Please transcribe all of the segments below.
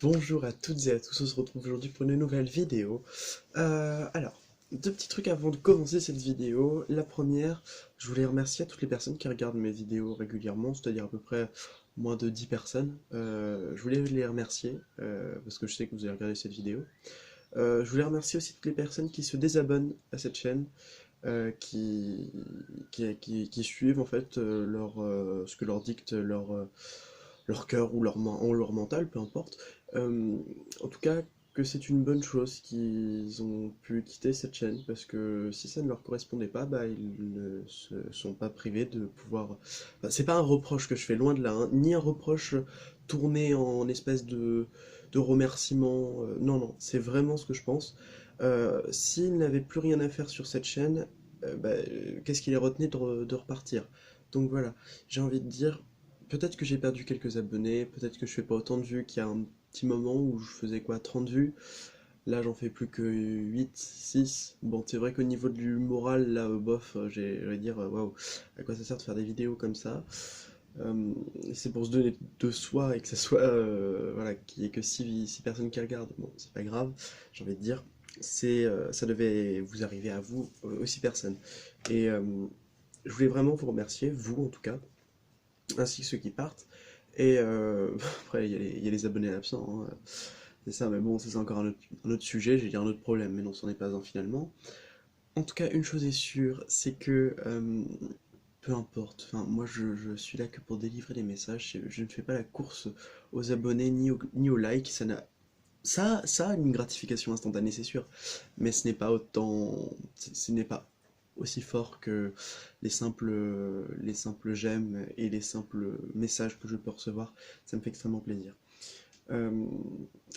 Bonjour à toutes et à tous, on se retrouve aujourd'hui pour une nouvelle vidéo. Alors, deux petits trucs avant de commencer cette vidéo. La première, je voulais remercier à toutes les personnes qui regardent mes vidéos régulièrement, c'est-à-dire à peu près moins de 10 personnes. Je voulais les remercier, parce que je sais que vous allez regarder cette vidéo. Je voulais remercier aussi toutes les personnes qui se désabonnent à cette chaîne, qui suivent en fait ce que leur dicte leur cœur ou ou leur mental, peu importe. Euh, En tout cas, que c'est une bonne chose qu'ils ont pu quitter cette chaîne, parce que si ça ne leur correspondait pas, bah, ils ne se sont pas privés de pouvoir... Enfin, c'est pas un reproche que je fais, loin de là, hein, ni un reproche tourné en espèce de remerciement. Non, non, c'est vraiment ce que je pense. S'ils n'avaient plus rien à faire sur cette chaîne, qu'est-ce qui les retenait de repartir? Donc voilà, j'ai envie de dire, peut-être que j'ai perdu quelques abonnés, peut-être que je fais pas autant de vues qu'il y a un petit moment où je faisais quoi, 30 vues. Là, j'en fais plus que 8, 6. Bon, c'est vrai qu'au niveau du moral, là, bof, je vais dire, waouh, à quoi ça sert de faire des vidéos comme ça? C'est pour se donner de soi et que ça soit, voilà, qu'il y ait que 6 personnes qui regardent. Bon, c'est pas grave, j'ai envie de dire. Ça devait vous arriver à vous, aux 6 personnes. Et je voulais vraiment vous remercier, vous en tout cas, ainsi que ceux qui partent. Et après, il y a les abonnés absents, hein. C'est ça, mais bon, ça c'est encore un autre sujet, j'ai dit un autre problème, mais non, c'en est pas un finalement. En tout cas, une chose est sûre, c'est que peu importe, enfin, moi je suis là que pour délivrer des messages, je ne fais pas la course aux abonnés ni aux likes, ça a une gratification instantanée, c'est sûr, mais ce n'est pas ce n'est pas aussi fort que les simples j'aime et les simples messages que je peux recevoir. Ça me fait extrêmement plaisir. Euh,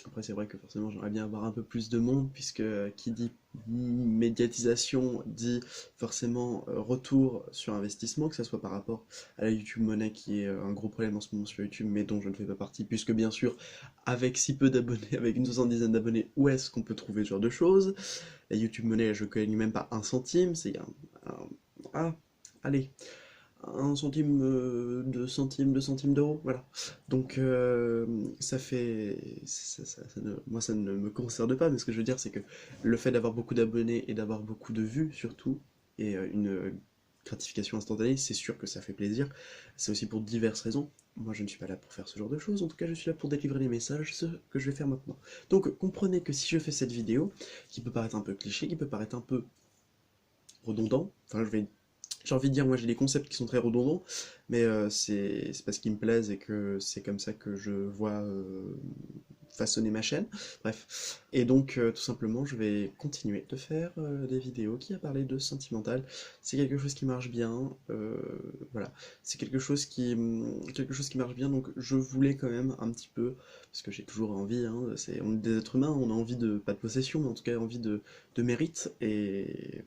Après, c'est vrai que forcément, j'aimerais bien avoir un peu plus de monde, puisque qui dit médiatisation dit forcément retour sur investissement, que ce soit par rapport à la YouTube Money, qui est un gros problème en ce moment sur YouTube, mais dont je ne fais pas partie, puisque bien sûr, avec si peu d'abonnés, avec une soixante-dizaine d'abonnés, où est-ce qu'on peut trouver ce genre de choses? La YouTube Money, je ne connais même pas un centime, ah, allez, un centime, deux centimes d'euros, voilà. Donc ça fait, moi ça ne me concerne pas, mais ce que je veux dire c'est que le fait d'avoir beaucoup d'abonnés et d'avoir beaucoup de vues surtout, et une gratification instantanée, c'est sûr que ça fait plaisir. C'est aussi pour diverses raisons. Moi je ne suis pas là pour faire ce genre de choses, en tout cas je suis là pour délivrer les messages, ce que je vais faire maintenant. Donc comprenez que si je fais cette vidéo, qui peut paraître un peu cliché, qui peut paraître un peu redondant, enfin j'ai envie de dire, moi j'ai des concepts qui sont très redondants, mais c'est parce qu'ils me plaisent et que c'est comme ça que je vois façonner ma chaîne. Bref. Et donc, tout simplement, je vais continuer de faire des vidéos qui a parlé de sentimental. C'est quelque chose qui marche bien. Voilà. C'est quelque chose qui marche bien. Donc, je voulais quand même un petit peu, parce que j'ai toujours envie, hein, on est des êtres humains, on a envie de, pas de possession, mais en tout cas envie de mérite. Et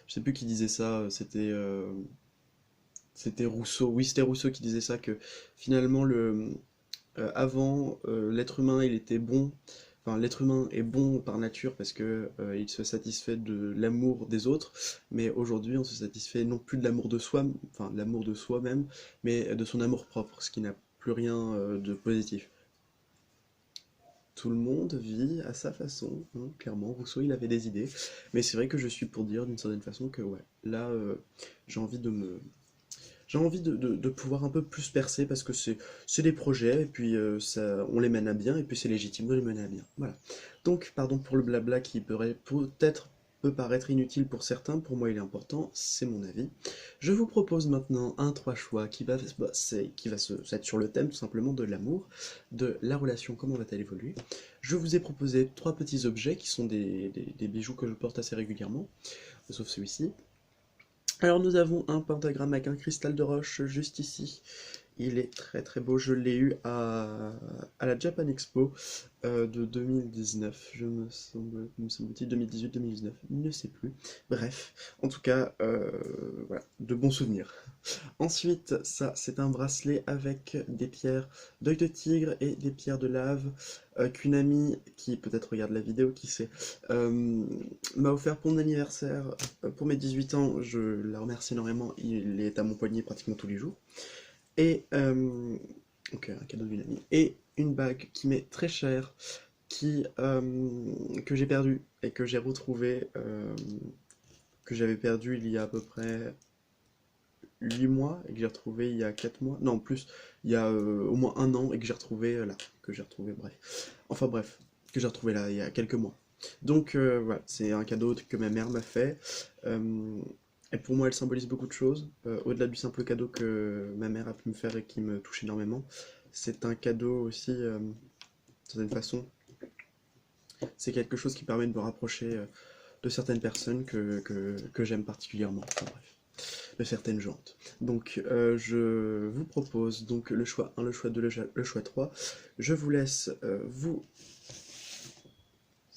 je sais plus qui disait ça, c'était Rousseau. Oui, c'était Rousseau qui disait ça, que finalement, avant, l'être humain, il était bon. Enfin, l'être humain est bon par nature parce que il se satisfait de l'amour des autres, mais aujourd'hui, on se satisfait non plus de l'amour de soi, enfin, de l'amour de soi-même, mais de son amour propre, ce qui n'a plus rien de positif. Tout le monde vit à sa façon, hein, clairement. Rousseau, il avait des idées, mais c'est vrai que je suis pour dire d'une certaine façon que ouais, là, j'ai envie de me, j'ai envie de pouvoir un peu plus percer parce que c'est des projets et puis on les mène à bien et puis c'est légitime de les mener à bien. Voilà. Donc, pardon pour le blabla qui peut-être peut paraître inutile pour certains, pour moi il est important, c'est mon avis. Je vous propose maintenant un trois choix qui va être sur le thème tout simplement de l'amour, de la relation, comment va-t-elle évoluer. Je vous ai proposé trois petits objets qui sont des bijoux que je porte assez régulièrement, sauf celui-ci. Alors nous avons un pentagramme avec un cristal de roche juste ici. Il est très très beau, je l'ai eu à la Japan Expo de 2019, me semble-t-il 2018-2019, ne sais plus. Bref, en tout cas, voilà, de bons souvenirs. Ensuite, ça c'est un bracelet avec des pierres d'œil de tigre et des pierres de lave qu'une amie qui peut-être regarde la vidéo, qui sait, euh, m'a offert pour mon anniversaire, pour mes 18 ans. Je la remercie énormément, il est à mon poignet pratiquement tous les jours. Et Donc un cadeau d'une amie. Et une bague qui m'est très chère, que j'ai perdue et que j'ai retrouvée, que j'avais perdue il y a à peu près 8 mois et que j'ai retrouvé il y a 4 mois. Non, plus, il y a au moins un an et que j'ai retrouvé là. Que j'ai retrouvé, bref. Enfin bref, que j'ai retrouvé là il y a quelques mois. Donc voilà, c'est un cadeau que ma mère m'a fait. Euh, et pour moi, elle symbolise beaucoup de choses. Au-delà du simple cadeau que ma mère a pu me faire et qui me touche énormément, c'est un cadeau aussi, d'une certaine façon. C'est quelque chose qui permet de me rapprocher de certaines personnes que j'aime particulièrement. Enfin bref, de certaines gens. Donc je vous propose donc le choix 1, le choix 2, le choix 3. Je vous laisse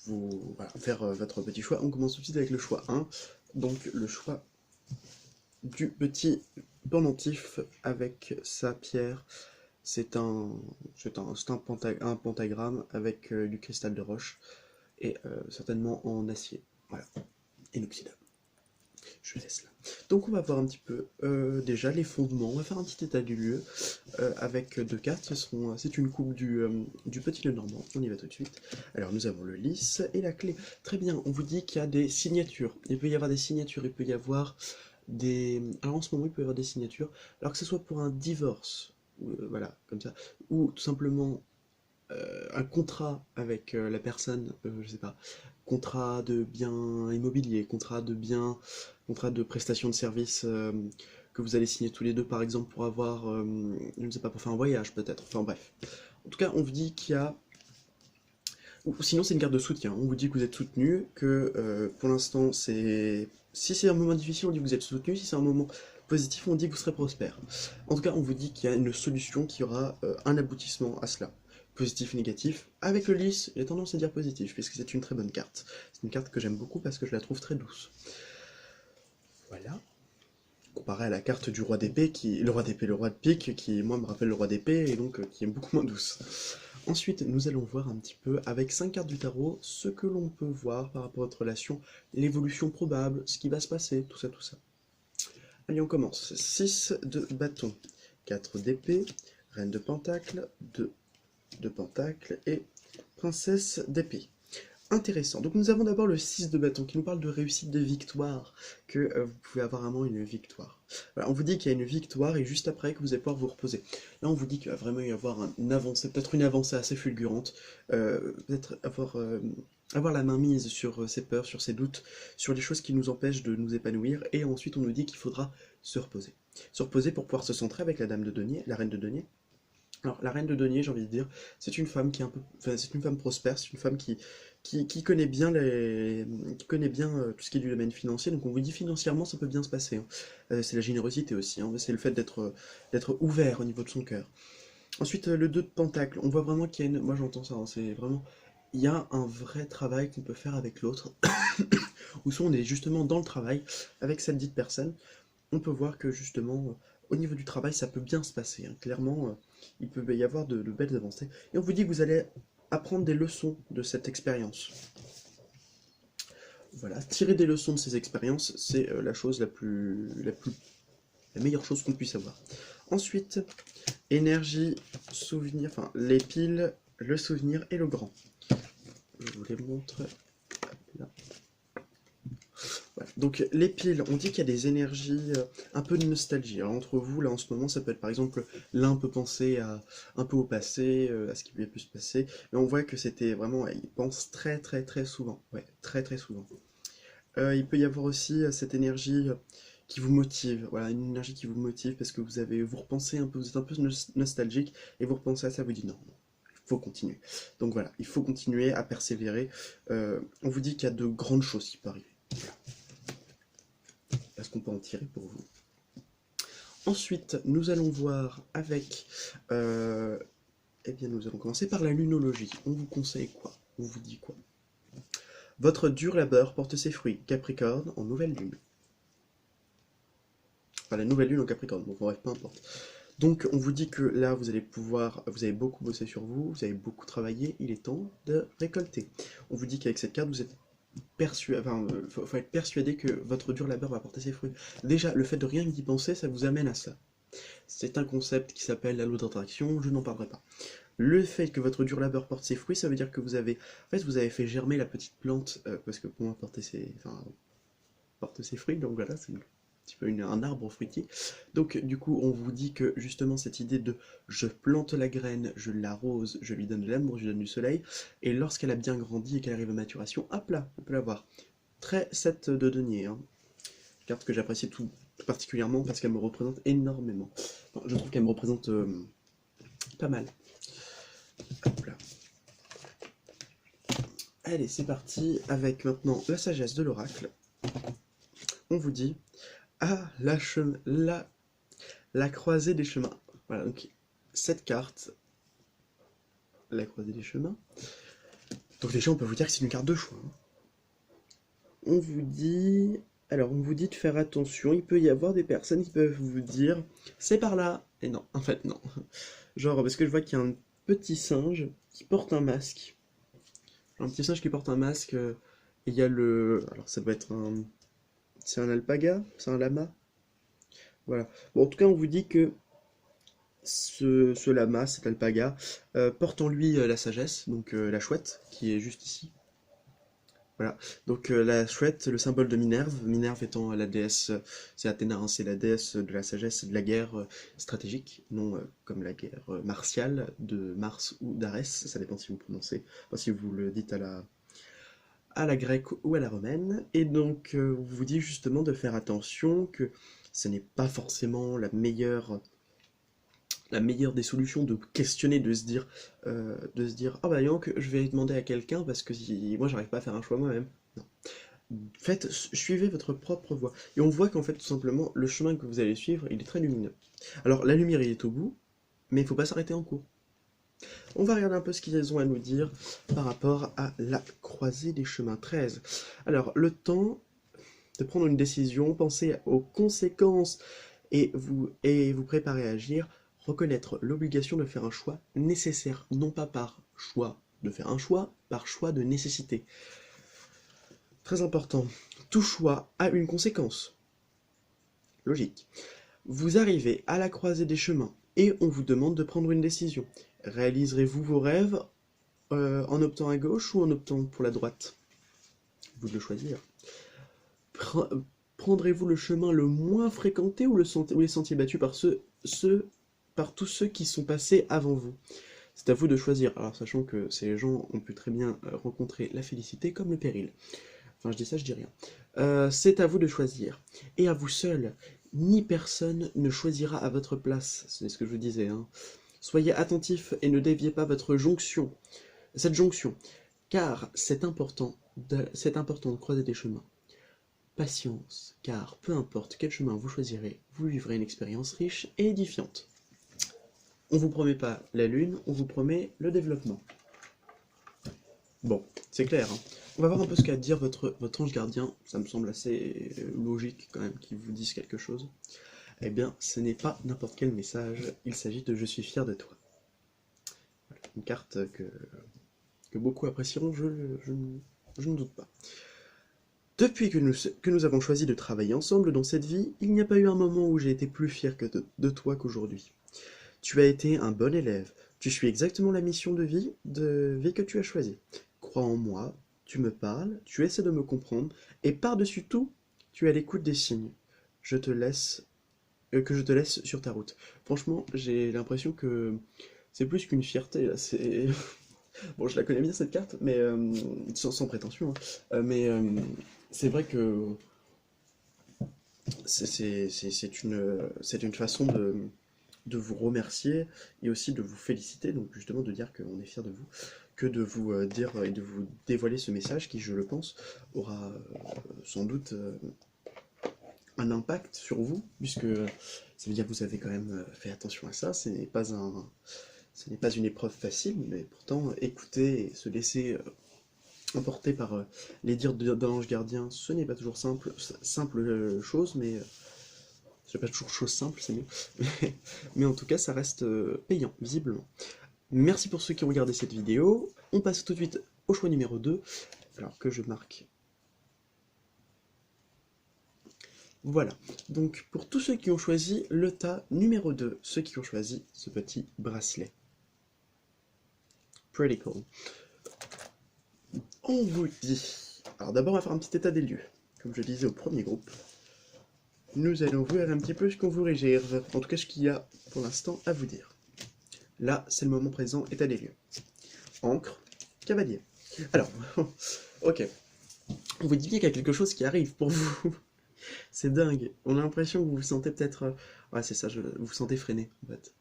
voilà, faire votre petit choix. On commence tout de suite avec le choix 1. Donc le choix du petit pendentif avec sa pierre. C'est un pentagramme avec du cristal de roche et certainement en acier. Voilà, inoxydable. Je laisse là. Donc on va voir un petit peu déjà les fondements, on va faire un petit état du lieu avec deux cartes. C'est une coupe du petit Lenormand, on y va tout de suite. Alors nous avons le lys et la clé. Très bien, on vous dit qu'il y a des signatures. Il peut y avoir des signatures, il peut y avoir des... Alors en ce moment il peut y avoir des signatures, alors que ce soit pour un divorce, voilà, comme ça, ou tout simplement un contrat avec la personne, je sais pas, contrat de bien immobilier, contrat de prestation de service que vous allez signer tous les deux par exemple pour avoir, je ne sais pas, pour faire un voyage peut-être, enfin bref. En tout cas, on vous dit qu'il y a... Ou sinon c'est une carte de soutien, on vous dit que vous êtes soutenu, que pour l'instant c'est... Si c'est un moment difficile, on dit que vous êtes soutenu, si c'est un moment positif, on dit que vous serez prospère. En tout cas, on vous dit qu'il y a une solution, qu'il y aura un aboutissement à cela. Positif, négatif. Avec le lys, j'ai tendance à dire positif, puisque c'est une très bonne carte. C'est une carte que j'aime beaucoup parce que je la trouve très douce. Voilà. Comparé à la carte du roi d'épée, le roi d'épée, le roi de pique, qui moi me rappelle le roi d'épée, et donc qui est beaucoup moins douce. Ensuite, nous allons voir un petit peu, avec 5 cartes du tarot, ce que l'on peut voir par rapport à votre relation, l'évolution probable, ce qui va se passer, tout ça, tout ça. Allez, on commence. 6 de bâton, 4 d'épée, reine de pentacle, 2 de pentacle et princesse d'épée. Intéressant. Donc nous avons d'abord le 6 de bâton qui nous parle de réussite de victoire, que vous pouvez avoir vraiment une victoire. Voilà, on vous dit qu'il y a une victoire et juste après que vous allez pouvoir vous reposer. Là on vous dit qu'il va vraiment y avoir une avancée, peut-être une avancée assez fulgurante, peut-être avoir la main mise sur ses peurs, sur ses doutes, sur les choses qui nous empêchent de nous épanouir, et ensuite on nous dit qu'il faudra se reposer. Se reposer pour pouvoir se centrer avec la dame de denier, la reine de denier. Alors, la reine de denier, j'ai envie de dire, c'est une femme qui est un peu, enfin, c'est une femme prospère, c'est une femme qui connaît bien tout ce qui est du domaine financier. Donc, on vous dit financièrement, ça peut bien se passer, hein. C'est la générosité aussi, hein. C'est le fait d'être ouvert au niveau de son cœur. Ensuite, le 2 de pentacle, on voit vraiment qu'il y a une, moi j'entends ça, hein, c'est vraiment, il y a un vrai travail qu'on peut faire avec l'autre, ou soit on est justement dans le travail avec cette dite personne. On peut voir que justement, au niveau du travail, ça peut bien se passer, hein. Clairement, il peut y avoir de belles avancées. Et on vous dit que vous allez apprendre des leçons de cette expérience. Voilà, tirer des leçons de ces expériences, c'est la chose la meilleure chose qu'on puisse avoir. Ensuite, énergie, souvenir, enfin les piles, le souvenir et le grand. Je vous les montre. Là. Voilà. Donc les piles, on dit qu'il y a des énergies, un peu de nostalgie. Alors, entre vous, là en ce moment, ça peut être par exemple, l'un peut penser un peu au passé, à ce qui lui a pu se passer, mais on voit que c'était vraiment, il pense très très très souvent. Ouais, très très souvent. Il peut y avoir aussi cette énergie qui vous motive, voilà, une énergie qui vous motive parce que vous repensez un peu, vous êtes un peu nostalgique et vous repensez à ça, vous dites non, il faut continuer. Donc voilà, il faut continuer à persévérer. On vous dit qu'il y a de grandes choses qui peuvent arriver. Voilà. Est-ce qu'on peut en tirer pour vous? Ensuite, nous allons voir avec... eh bien, nous allons commencer par la lunologie. On vous conseille quoi? On vous dit quoi? Votre dur labeur porte ses fruits. Capricorne en nouvelle lune. Enfin, la nouvelle lune en Capricorne. Bon, bref, peu importe. Donc, on vous dit que là, vous avez beaucoup bossé sur vous, vous avez beaucoup travaillé, il est temps de récolter. On vous dit qu'avec cette carte, vous êtes persuadé, enfin, faut être persuadé que votre dur labeur va porter ses fruits. Déjà, le fait de rien y penser, ça vous amène à ça. C'est un concept qui s'appelle la loi d'attraction, je n'en parlerai pas. Le fait que votre dur labeur porte ses fruits, ça veut dire que vous avez, en fait, vous avez fait germer la petite plante, parce que pour moi, porte ses fruits, donc voilà, c'est un petit peu un arbre fruitier. Donc du coup, on vous dit que justement cette idée de je plante la graine, je l'arrose, je lui donne de l'amour, je lui donne du soleil, et lorsqu'elle a bien grandi et qu'elle arrive à maturation, hop là, on peut la voir. Très 7 de denier, hein. Carte que j'apprécie tout particulièrement parce qu'elle me représente énormément. Enfin, je trouve qu'elle me représente pas mal. Hop là. Allez, c'est parti avec maintenant la sagesse de l'oracle. On vous dit la croisée des chemins. Voilà, donc cette carte, la croisée des chemins. Donc déjà, on peut vous dire que c'est une carte de choix, hein. On vous dit... Alors, on vous dit de faire attention, il peut y avoir des personnes qui peuvent vous dire « c'est par là !» Et non, en fait, non. Genre, parce que je vois qu'il y a un petit singe qui porte un masque. Un petit singe qui porte un masque, et il y a le... Alors, ça doit être un... C'est un alpaga? C'est un lama? Voilà. Bon, en tout cas, on vous dit que ce lama, cet alpaga, porte en lui la sagesse, donc la chouette, qui est juste ici. Voilà. Donc la chouette, le symbole de Minerve, Minerve étant la déesse, c'est Athéna, hein, c'est la déesse de la sagesse et de la guerre stratégique, non comme la guerre martiale de Mars ou d'Arès, ça dépend si vous prononcez, enfin, si vous le dites à la grecque ou à la romaine. Et donc on vous dit justement de faire attention que ce n'est pas forcément la meilleure des solutions de questionner, de se dire, ah bah donc je vais demander à quelqu'un parce que moi j'arrive pas à faire un choix moi-même. Non. Faites, suivez votre propre voie. Et on voit qu'en fait tout simplement le chemin que vous allez suivre, il est très lumineux. Alors la lumière il est au bout, mais il faut pas s'arrêter en cours. On va regarder un peu ce qu'ils ont à nous dire par rapport à la croisée des chemins 13. Alors le temps de prendre une décision, pensez aux conséquences et vous préparez à agir. Reconnaître l'obligation de faire un choix nécessaire, non pas par choix de faire un choix, par choix de nécessité. Très important, tout choix a une conséquence. Logique. Vous arrivez à la croisée des chemins et on vous demande de prendre une décision. Réaliserez-vous vos rêves en optant à gauche ou en optant pour la droite? Vous de le choisir. Prendrez-vous le chemin le moins fréquenté ou les sentiers battus par tous ceux qui sont passés avant vous? C'est à vous de choisir. Alors, sachant que ces gens ont pu très bien rencontrer la félicité comme le péril. Enfin, je dis ça, je dis rien. C'est à vous de choisir. Et à vous seul. Ni personne ne choisira à votre place. C'est ce que je vous disais, hein. Soyez attentifs et ne déviez pas cette jonction. Car c'est important de croiser des chemins. Patience, car peu importe quel chemin vous choisirez, vous vivrez une expérience riche et édifiante. On vous promet pas la lune, on vous promet le développement. Bon, c'est clair, hein. On va voir un peu ce qu'a à dire votre ange gardien, ça me semble assez logique quand même qu'il vous dise quelque chose. Eh bien, ce n'est pas n'importe quel message, il s'agit de « Je suis fier de toi ». Voilà, une carte que beaucoup apprécieront, je ne doute pas. Depuis que nous avons choisi de travailler ensemble dans cette vie, il n'y a pas eu un moment où j'ai été plus fier de toi qu'aujourd'hui. Tu as été un bon élève, tu suis exactement la mission de vie que tu as choisie. Crois en moi, tu me parles, tu essaies de me comprendre, et par-dessus tout, tu es à l'écoute des signes. Que je te laisse sur ta route. Franchement, j'ai l'impression que c'est plus qu'une fierté, là, c'est... Bon, je la connais bien cette carte, mais sans prétention, hein. C'est vrai que c'est une façon de vous remercier et aussi de vous féliciter, donc justement de dire qu'on est fier de vous, que de vous dire et de vous dévoiler ce message qui, je le pense, aura sans doute un impact sur vous, puisque ça veut dire que vous avez quand même fait attention à ça, ce n'est pas une épreuve facile, mais pourtant écouter et se laisser emporter par les dires d'un ange gardien, ce n'est pas toujours simple chose, mais c'est pas toujours chose simple, c'est mieux. Mais en tout cas, ça reste payant, visiblement. Merci pour ceux qui ont regardé cette vidéo. On passe tout de suite au choix numéro 2, alors que je marque Voilà. Donc, pour tous ceux qui ont choisi le tas numéro 2, ceux qui ont choisi ce petit bracelet. Pretty cool. On vous dit... Alors d'abord, on va faire un petit état des lieux. Comme je disais au premier groupe, nous allons voir un petit peu ce qu'on vous réserve. En tout cas, ce qu'il y a pour l'instant à vous dire. Là, c'est le moment présent, état des lieux. Encre, cavalier. Alors, ok. On vous dit bien qu'il y a quelque chose qui arrive pour vous. C'est dingue. On a l'impression que vous vous sentez peut-être... Ouais, c'est ça, vous vous sentez freiné, en fait.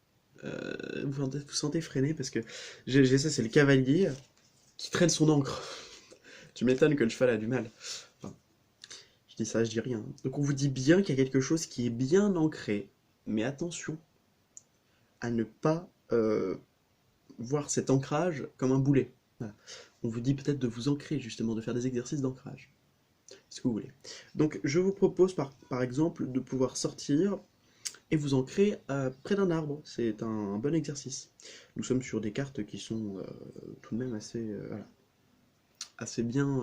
Vous sentez freiné parce que j'ai ça, c'est le cavalier qui traîne son encre. Tu m'étonnes que le cheval a du mal. Enfin, je dis ça, je dis rien. Donc on vous dit bien qu'il y a quelque chose qui est bien ancré, mais attention à ne pas voir cet ancrage comme un boulet. Voilà. On vous dit peut-être de vous ancrer, justement, de faire des exercices d'ancrage. Ce que vous voulez. Donc je vous propose par exemple de pouvoir sortir et vous ancrer près d'un arbre. C'est un bon exercice. Nous sommes sur des cartes qui sont tout de même voilà, assez bien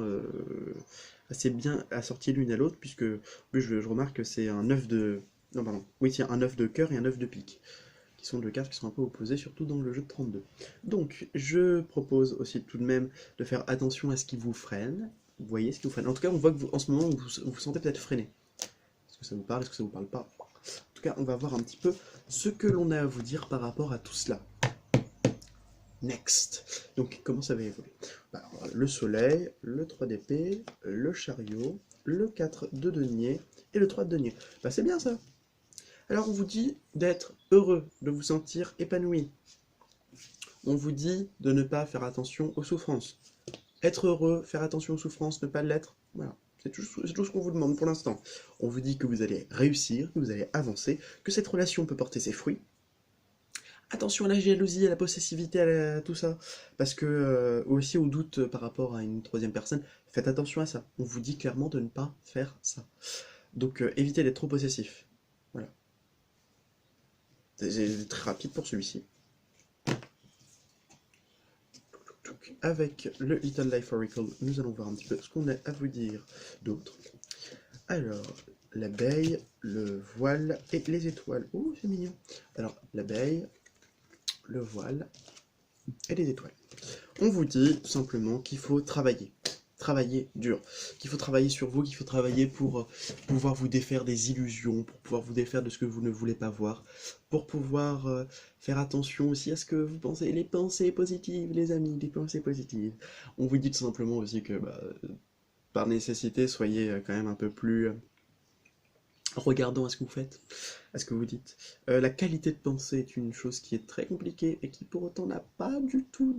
assorties l'une à l'autre, puisque je remarque que c'est un œuf de... Non, pardon. Oui, c'est un œuf de cœur et un œuf de pique, qui sont deux cartes qui sont un peu opposées, surtout dans le jeu de 32. Donc, je propose aussi tout de même de faire attention à ce qui vous freine. Vous voyez ce qui vous freine. En tout cas, on voit que vous, en ce moment, vous sentez peut-être freiné. Est-ce que ça vous parle? Est-ce que ça vous parle pas? En tout cas, on va voir un petit peu ce que l'on a à vous dire par rapport à tout cela. Next. Donc, comment ça va évoluer? Alors, le soleil, le 3 d'épée, le chariot, le 4 de denier et le 3 de denier. Bah, c'est bien ça. Alors, on vous dit d'être heureux, de vous sentir épanoui. On vous dit de ne pas faire attention aux souffrances. Être heureux, faire attention aux souffrances, ne pas l'être, voilà. C'est tout ce qu'on vous demande pour l'instant. On vous dit que vous allez réussir, que vous allez avancer, que cette relation peut porter ses fruits. Attention à la jalousie, à la possessivité, à tout ça. Parce que, aussi au doute par rapport à une troisième personne, faites attention à ça. On vous dit clairement de ne pas faire ça. Donc évitez d'être trop possessif. Voilà. C'est très rapide pour celui-ci. Avec le Little Life Oracle, nous allons voir un petit peu ce qu'on a à vous dire d'autre. Alors, l'abeille, le voile et les étoiles. Ouh, c'est mignon. Alors, l'abeille, le voile et les étoiles. On vous dit tout simplement qu'il faut travailler. Travailler dur. Qu'il faut travailler sur vous, qu'il faut travailler pour pouvoir vous défaire des illusions, pour pouvoir vous défaire de ce que vous ne voulez pas voir, pour pouvoir faire attention aussi à ce que vous pensez. Les pensées positives, les amis, les pensées positives. On vous dit tout simplement aussi que, par nécessité, soyez quand même un peu plus regardant à ce que vous faites, à ce que vous dites. La qualité de pensée est une chose qui est très compliquée et qui pour autant n'a pas du tout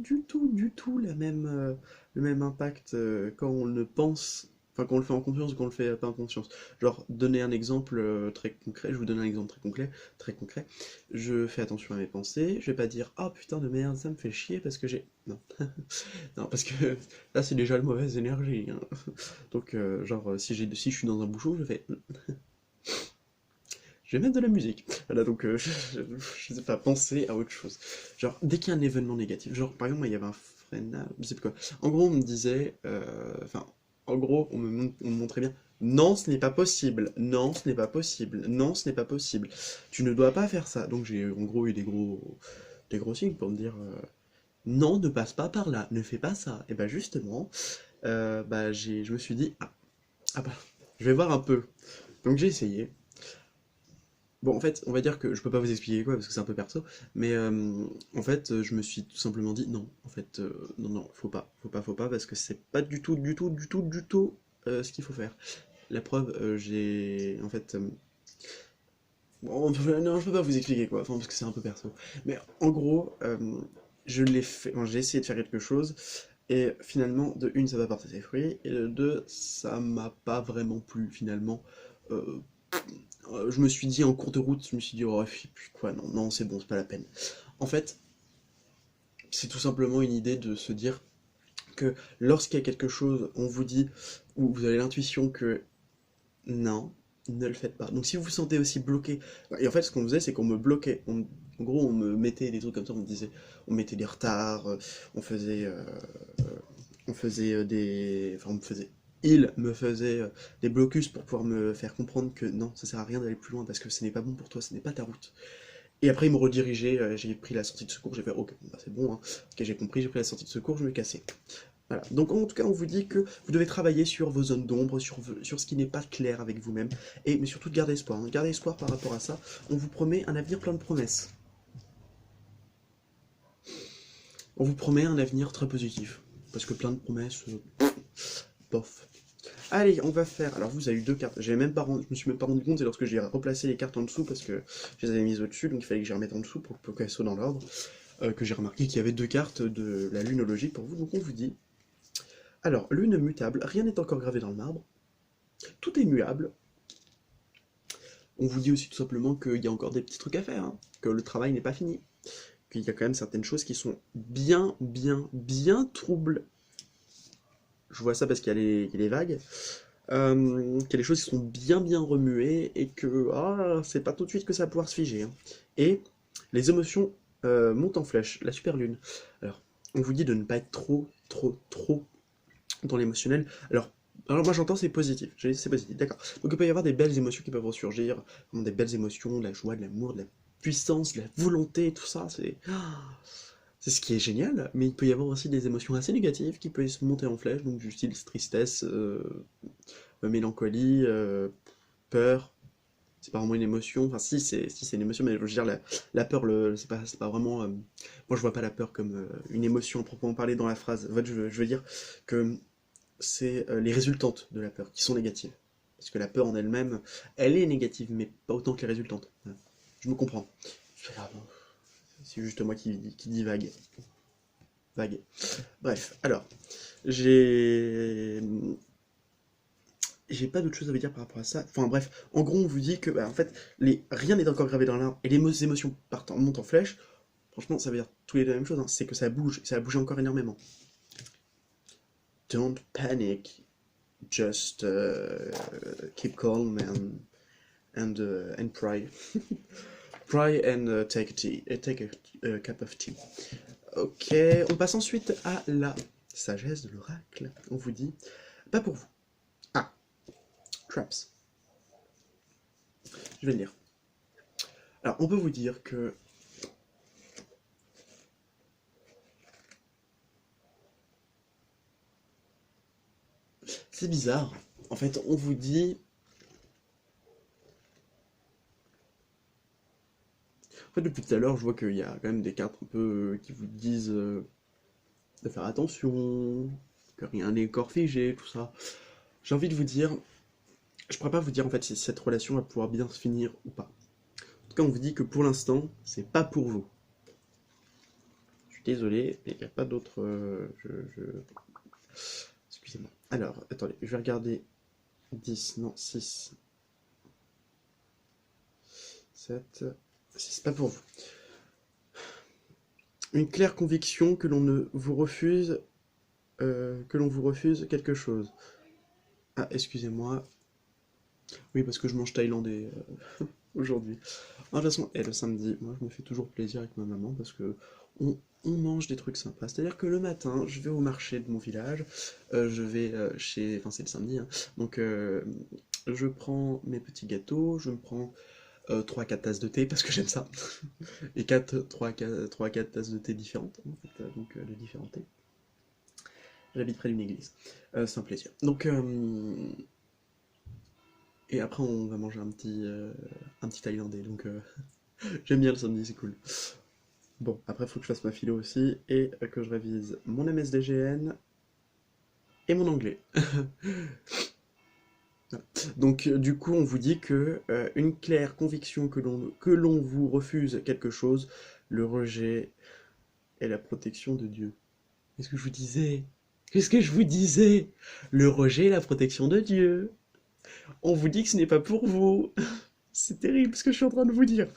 le même impact quand on le pense, enfin quand on le fait en conscience ou quand on le fait pas en conscience. Genre, donner un exemple très concret, je vous donne un exemple très concret. Je fais attention à mes pensées, je vais pas dire «Ah putain de merde, ça me fait chier parce que j'ai...» Non. Non, parce que là c'est déjà le mauvaise énergie, hein. Donc, genre, si je suis dans un bouchon, je fais... Je vais mettre de la musique. Voilà, donc je sais pas, penser à autre chose. Genre, dès qu'il y a un événement négatif, genre par exemple, moi, il y avait un freinage, je sais pas quoi. En gros, on me disait, enfin, en gros, on me montrait bien, non, ce n'est pas possible, non, ce n'est pas possible, non, ce n'est pas possible. Tu ne dois pas faire ça. Donc j'ai en gros eu des gros signes pour me dire, non, ne passe pas par là, ne fais pas ça. Et bah justement, je me suis dit, ah bah, je vais voir un peu. Donc j'ai essayé. Bon, en fait, on va dire que je peux pas vous expliquer quoi, parce que c'est un peu perso, mais en fait, je me suis tout simplement dit non, en fait, non, non, faut pas, parce que c'est pas du tout ce qu'il faut faire. La preuve, j'ai, en fait, bon, non, je peux pas vous expliquer quoi, enfin, parce que c'est un peu perso, mais en gros, je l'ai fait, bon, j'ai essayé de faire quelque chose, et finalement, de une, ça va porter ses fruits, et de deux, ça m'a pas vraiment plu, finalement. Euh, je me suis dit en cours de route, je me suis dit, oh, puis quoi, non, non, c'est bon, c'est pas la peine. En fait, c'est tout simplement une idée de se dire que lorsqu'il y a quelque chose, on vous dit, ou vous avez l'intuition que non, ne le faites pas. Donc si vous vous sentez aussi bloqué, et en fait, ce qu'on faisait, c'est qu'on me bloquait. En gros, on me mettait des trucs comme ça, on me disait, on mettait des retards, on faisait des. Enfin, on me faisait. il me faisait des blocus pour pouvoir me faire comprendre que non, ça sert à rien d'aller plus loin parce que ce n'est pas bon pour toi, ce n'est pas ta route. Et après, il me redirigeait, j'ai pris la sortie de secours, j'ai fait ok, bah, c'est bon, hein. Ok, j'ai compris, j'ai pris la sortie de secours, je me cassais. Voilà. Donc en tout cas, on vous dit que vous devez travailler sur vos zones d'ombre, sur ce qui n'est pas clair avec vous-même, mais surtout de garder espoir. Hein. Gardez espoir par rapport à ça. On vous promet un avenir plein de promesses. On vous promet un avenir très positif. Parce que plein de promesses, bof. Allez, on va faire. Alors vous avez eu deux cartes. Je me suis même pas rendu compte, c'est lorsque j'ai replacé les cartes en dessous parce que je les avais mises au-dessus, donc il fallait que je les remette en dessous pour qu'elles soient dans l'ordre. Que j'ai remarqué qu'il y avait deux cartes de la lunologie pour vous, donc on vous dit. Alors, lune mutable, rien n'est encore gravé dans le marbre, tout est muable. On vous dit aussi tout simplement qu'il y a encore des petits trucs à faire, hein, que le travail n'est pas fini, qu'il y a quand même certaines choses qui sont bien, bien, bien troubles. Je vois ça parce qu'il y a les vagues. Qu'il y a des choses qui sont bien bien remuées et que c'est pas tout de suite que ça va pouvoir se figer. Hein. Et les émotions montent en flèche, la super lune. Alors, on vous dit de ne pas être trop, trop, trop dans l'émotionnel. Alors moi j'entends c'est positif, c'est positif, d'accord. Donc il peut y avoir des belles émotions qui peuvent ressurgir, vraiment des belles émotions, de la joie, de l'amour, de la puissance, de la volonté, tout ça, c'est ce qui est génial, mais il peut y avoir aussi des émotions assez négatives qui peuvent se monter en flèche, donc du style tristesse, mélancolie, peur. C'est pas vraiment une émotion, enfin si c'est une émotion, mais je veux dire la peur, c'est pas vraiment. Moi je vois pas la peur comme une émotion à proprement parler dans la phrase. En fait, je veux dire que c'est les résultantes de la peur qui sont négatives. Parce que la peur en elle-même, elle est négative, mais pas autant que les résultantes. Voilà. Je me comprends. C'est juste moi qui dis vague. Vague. Bref, alors, j'ai j'ai pas d'autre chose à vous dire par rapport à ça. Enfin bref, en gros, on vous dit que en fait, rien n'est encore gravé dans l'arbre et les émotions montent en flèche. Franchement, ça veut dire tous les deux la même chose. Hein. C'est que ça bouge, ça a bougé encore énormément. Don't panic, just keep calm and pray. Pray and take a cup of tea. Ok, on passe ensuite à la sagesse de l'oracle. On vous dit, pas pour vous. Ah, traps. Je vais le lire. Alors, on peut vous dire que c'est bizarre. En fait, on vous dit. En fait, depuis tout à l'heure, je vois qu'il y a quand même des cartes un peu qui vous disent de faire attention, que rien n'est encore figé, tout ça. J'ai envie de vous dire, je pourrais pas vous dire en fait si cette relation va pouvoir bien se finir ou pas. En tout cas, on vous dit que pour l'instant, c'est pas pour vous. Je suis désolé, mais il n'y a pas d'autre. Excusez-moi. Alors, attendez, je vais regarder 10, non, 6, 7. C'est pas pour vous. Une claire conviction que l'on ne vous refuse, que l'on vous refuse quelque chose. Ah, excusez-moi. Oui, parce que je mange thaïlandais aujourd'hui. De toute façon, le samedi, moi je me fais toujours plaisir avec ma maman parce que on mange des trucs sympas. C'est-à-dire que le matin, je vais au marché de mon village, je vais chez. Enfin, c'est le samedi, hein, donc je prends mes petits gâteaux, je me prends 3-4 tasses de thé parce que j'aime ça. Et 3-4 tasses de thé différentes, en fait, donc de différents thés. J'habite près d'une église. C'est un plaisir. Donc, et après, on va manger un petit thaïlandais. Donc, j'aime bien le samedi, c'est cool. Bon, après, il faut que je fasse ma philo aussi et que je révise mon MSDGN et mon anglais. Donc, du coup, on vous dit que une claire conviction que l'on vous refuse quelque chose, le rejet est la protection de Dieu. Qu'est-ce que je vous disais? Qu'est-ce que je vous disais? Le rejet est la protection de Dieu. On vous dit que ce n'est pas pour vous. C'est terrible ce que je suis en train de vous dire.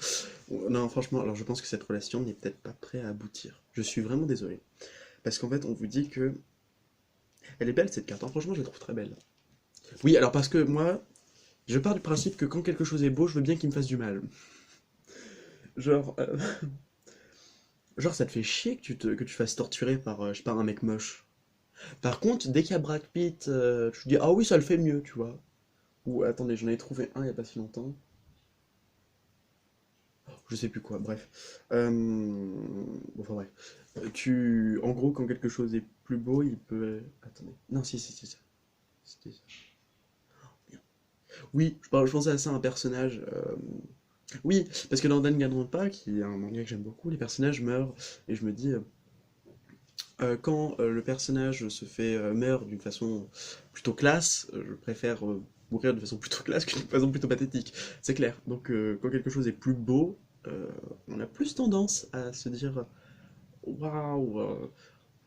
Non, franchement, alors je pense que cette relation n'est peut-être pas prête à aboutir. Je suis vraiment désolé. Parce qu'en fait, on vous dit que... Elle est belle cette carte, hein. Franchement, je la trouve très belle. Oui, alors parce que moi, je pars du principe que quand quelque chose est beau, je veux bien qu'il me fasse du mal. Genre, genre ça te fait chier que tu fasses torturer par, je sais pas, un mec moche. Par contre, dès qu'il y a Brad Pitt, tu dis, ah oui, ça le fait mieux, tu vois. Ou, attendez, j'en avais trouvé un il y a pas si longtemps. Je sais plus quoi, bref. Bon, enfin bref. En gros, quand quelque chose est plus beau, il peut... Attendez. Non, si, c'est ça. C'était ça. Oui, je pensais à ça, un personnage. Oui, parce que dans Danganronpa, qui est un manga que j'aime beaucoup, les personnages meurent, et je me dis, quand le personnage meurt d'une façon plutôt classe, je préfère mourir de façon plutôt classe que d'une façon plutôt pathétique. C'est clair. Donc, quand quelque chose est plus beau, on a plus tendance à se dire, waouh,